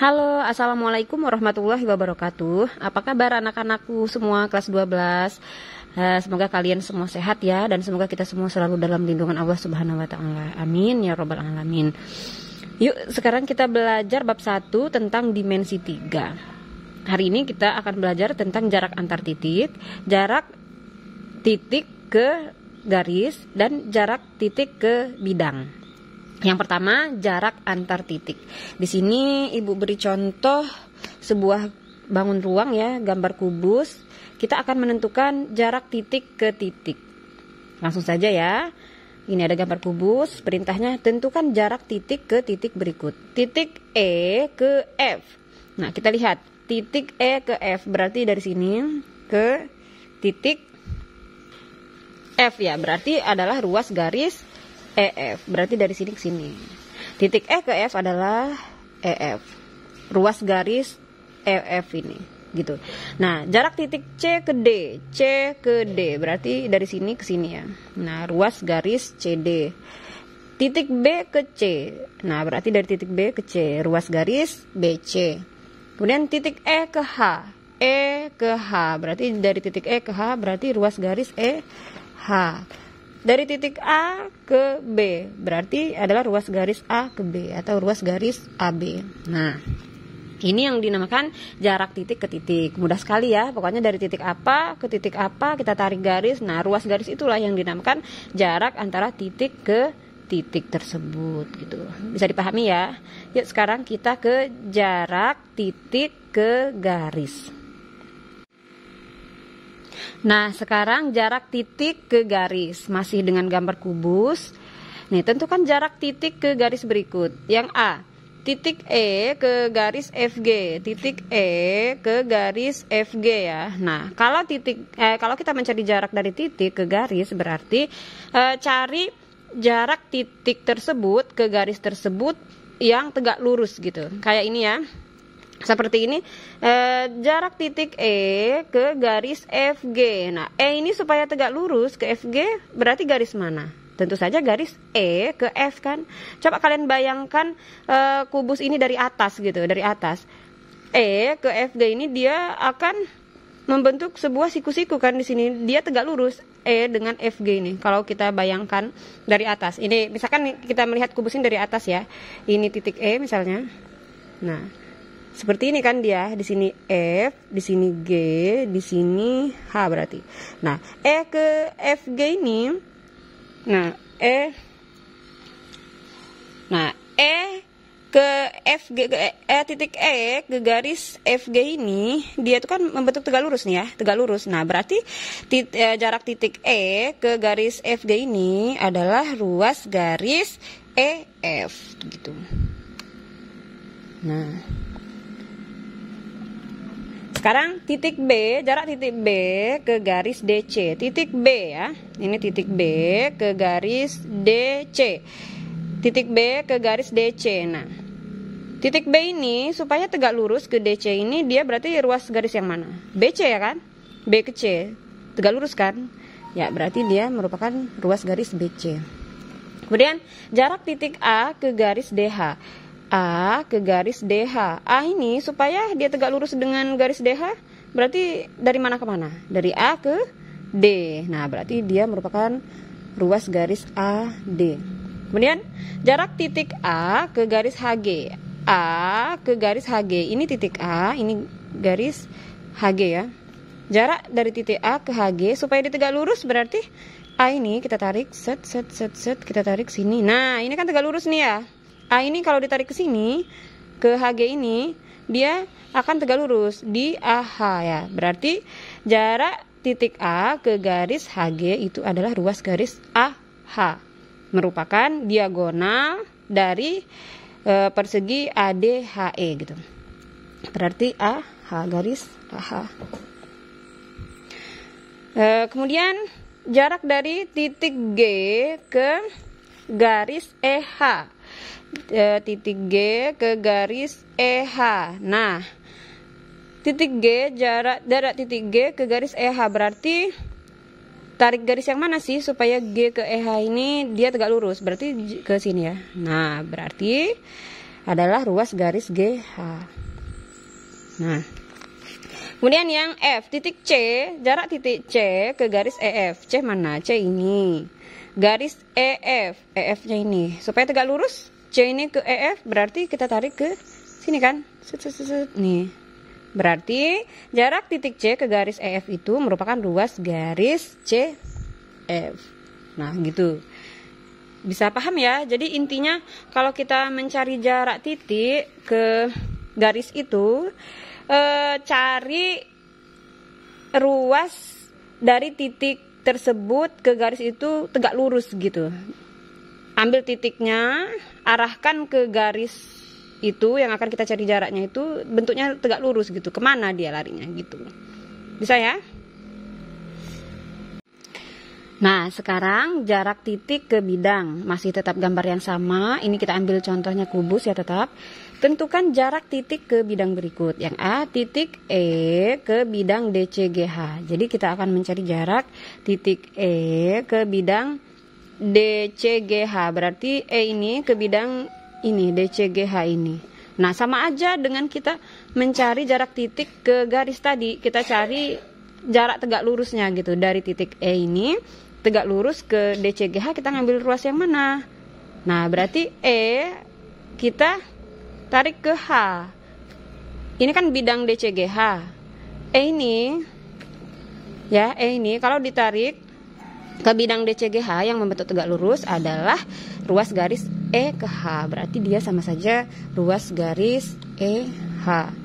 Halo, assalamualaikum warahmatullahi wabarakatuh. Apa kabar anak-anakku semua kelas 12? Semoga kalian semua sehat ya, dan semoga kita semua selalu dalam lindungan Allah Subhanahu wa Ta'ala. Amin ya Rabbal alamin. Yuk, sekarang kita belajar bab 1 tentang dimensi 3. Hari ini kita akan belajar tentang jarak antar titik, jarak titik ke garis, dan jarak titik ke bidang. Yang pertama, jarak antar titik. Di sini Ibu beri contoh sebuah bangun ruang ya, gambar kubus. Kita akan menentukan jarak titik ke titik. Langsung saja ya. Ini ada gambar kubus, perintahnya tentukan jarak titik ke titik berikut. Titik E ke F. Nah, kita lihat titik E ke F, berarti dari sini ke titik F ya, berarti adalah ruas garis EF, berarti dari sini ke sini. Titik E ke F adalah EF, ruas garis EF ini, gitu. Nah, jarak titik C ke D, C ke D, berarti dari sini ke sini ya. Nah, ruas garis CD. Titik B ke C, nah berarti dari titik B ke C, ruas garis BC. Kemudian titik E ke H, E ke H, berarti dari titik E ke H, berarti ruas garis EH. Dari titik A ke B, berarti adalah ruas garis A ke B atau ruas garis AB. Nah, ini yang dinamakan jarak titik ke titik. Mudah sekali ya, pokoknya dari titik apa ke titik apa kita tarik garis. Nah, ruas garis itulah yang dinamakan jarak antara titik ke titik tersebut, gitu. Bisa dipahami ya? Yuk sekarang kita ke jarak titik ke garis. Nah, sekarang jarak titik ke garis, masih dengan gambar kubus. Nih, tentukan jarak titik ke garis berikut. Yang A, titik E ke garis FG, titik E ke garis FG ya. Nah, kalau kita mencari jarak dari titik ke garis, berarti cari jarak titik tersebut ke garis tersebut yang tegak lurus gitu. Kayak ini ya. Seperti ini, jarak titik E ke garis FG. Nah, E ini supaya tegak lurus ke FG, berarti garis mana? Tentu saja garis E ke F kan. Coba kalian bayangkan kubus ini dari atas gitu, dari atas. E ke FG ini dia akan membentuk sebuah siku-siku kan di sini. Dia tegak lurus E dengan FG ini. Kalau kita bayangkan dari atas. Ini misalkan kita melihat kubus ini dari atas ya. Ini titik E misalnya. Nah, seperti ini kan dia, di sini F, di sini G, di sini H berarti. Nah, E ke FG ini, E ke FG, titik E ke garis FG ini, dia itu kan membentuk tegak lurus nih ya, tegak lurus. Nah, berarti jarak titik E ke garis FG ini adalah ruas garis EF, gitu. Nah, sekarang titik B, jarak titik B ke garis DC. Titik B ya, ini titik B ke garis DC. Titik B ke garis DC. Nah, titik B ini supaya tegak lurus ke DC ini, dia berarti ruas garis yang mana? BC ya kan? B ke C, tegak lurus kan? Ya, berarti dia merupakan ruas garis BC. Kemudian jarak titik A ke garis DH. A ke garis DH. A ini supaya dia tegak lurus dengan garis DH, berarti dari mana ke mana? Dari A ke D. Nah, berarti dia merupakan ruas garis AD. Kemudian jarak titik A ke garis HG. A ke garis HG. Ini titik A, ini garis HG ya. Jarak dari titik A ke HG supaya dia tegak lurus, berarti A ini kita tarik set, kita tarik sini. Nah, ini kan tegak lurus nih ya. A ini kalau ditarik ke sini, ke HG ini, dia akan tegak lurus di AH ya. Berarti jarak titik A ke garis HG itu adalah ruas garis AH. Merupakan diagonal dari persegi ADHE gitu. Berarti AH, garis AH. Kemudian jarak dari titik G ke garis EH. Titik G ke garis EH. Nah, titik G, jarak titik G ke garis EH, berarti tarik garis yang mana sih supaya G ke EH ini dia tegak lurus? Berarti ke sini ya. Nah, berarti adalah ruas garis GH. Nah, kemudian yang F, titik C, jarak titik C ke garis EF. C mana? C ini. Garis EF, EF-nya ini. Supaya tegak lurus, C ini ke EF, berarti kita tarik ke sini kan? Nih. Berarti jarak titik C ke garis EF itu merupakan ruas garis CF. Nah, gitu. Bisa paham ya? Jadi intinya kalau kita mencari jarak titik ke garis itu, cari ruas dari titik tersebut ke garis itu tegak lurus gitu. Ambil titiknya, arahkan ke garis itu yang akan kita cari jaraknya itu bentuknya tegak lurus gitu. Kemana dia larinya gitu. Bisa ya? Nah, sekarang jarak titik ke bidang. Masih tetap gambar yang sama. Ini kita ambil contohnya kubus ya tetap. Tentukan jarak titik ke bidang berikut. Yang A, titik E ke bidang DCGH. Jadi kita akan mencari jarak titik E ke bidang DCGH. Berarti E ini ke bidang ini, DCGH ini. Nah, sama aja dengan kita mencari jarak titik ke garis tadi. Kita cari jarak tegak lurusnya gitu. Dari titik E ini tegak lurus ke DCGH, kita ngambil ruas yang mana? Nah, berarti E kita tarik ke H. Ini kan bidang DCGH. E ini ya, E ini kalau ditarik ke bidang DCGH yang membentuk tegak lurus adalah ruas garis E ke H. Berarti dia sama saja ruas garis EH.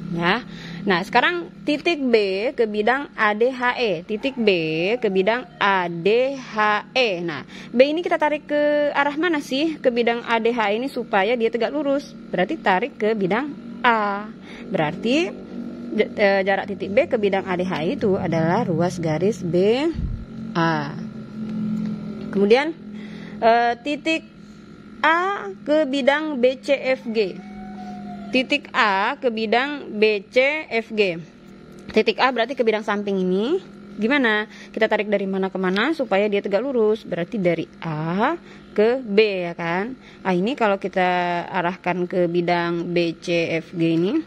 Ya. Nah, sekarang titik B ke bidang ADHE. Titik B ke bidang ADHE. Nah, B ini kita tarik ke arah mana sih? Ke bidang ADHE ini supaya dia tegak lurus. Berarti tarik ke bidang A. Berarti jarak titik B ke bidang ADHE itu adalah ruas garis BA. Kemudian titik A ke bidang BCFG. Titik A ke bidang BCFG. Titik A berarti ke bidang samping ini. Gimana? Kita tarik dari mana ke mana supaya dia tegak lurus. Berarti dari A ke B ya kan. A ini kalau kita arahkan ke bidang BCFG ini,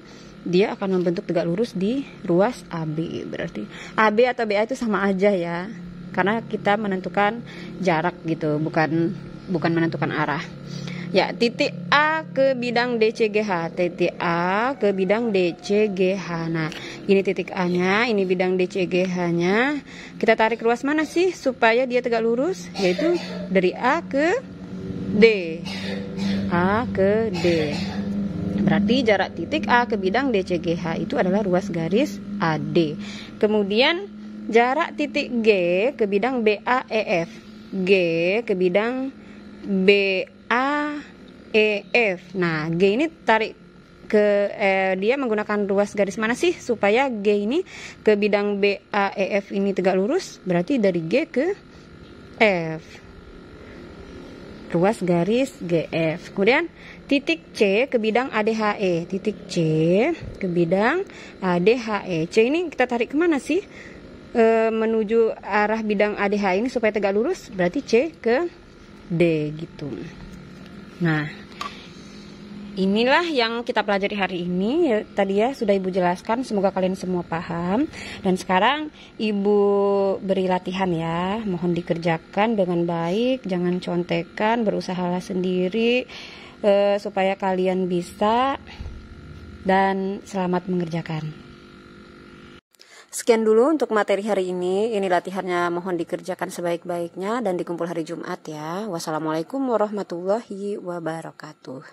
dia akan membentuk tegak lurus di ruas AB. Berarti AB atau BA itu sama aja ya. Karena kita menentukan jarak gitu, bukan menentukan arah. Ya, titik A ke bidang DCGH. Titik A ke bidang DCGH. Nah, ini titik A-nya, ini bidang DCGH-nya. Kita tarik ruas mana sih supaya dia tegak lurus? Yaitu dari A ke D. A ke D. Berarti jarak titik A ke bidang DCGH itu adalah ruas garis AD. Kemudian jarak titik G ke bidang BAEF. G ke bidang BAEF. Nah, G ini tarik ke dia menggunakan ruas garis mana sih supaya G ini ke bidang BAEF ini tegak lurus? Berarti dari G ke F. Ruas garis GF. Kemudian titik C ke bidang ADHE. Titik C ke bidang ADHE. C ini kita tarik kemana sih? Menuju arah bidang ADHE ini supaya tegak lurus. Berarti C ke D gitu. Nah, inilah yang kita pelajari hari ini ya, tadi ya sudah Ibu jelaskan, semoga kalian semua paham. Dan sekarang Ibu beri latihan ya, mohon dikerjakan dengan baik, jangan contekan, berusahalah sendiri supaya kalian bisa, dan selamat mengerjakan. Sekian dulu untuk materi hari ini. Ini latihannya mohon dikerjakan sebaik-baiknya dan dikumpul hari Jumat ya. Wassalamualaikum warahmatullahi wabarakatuh.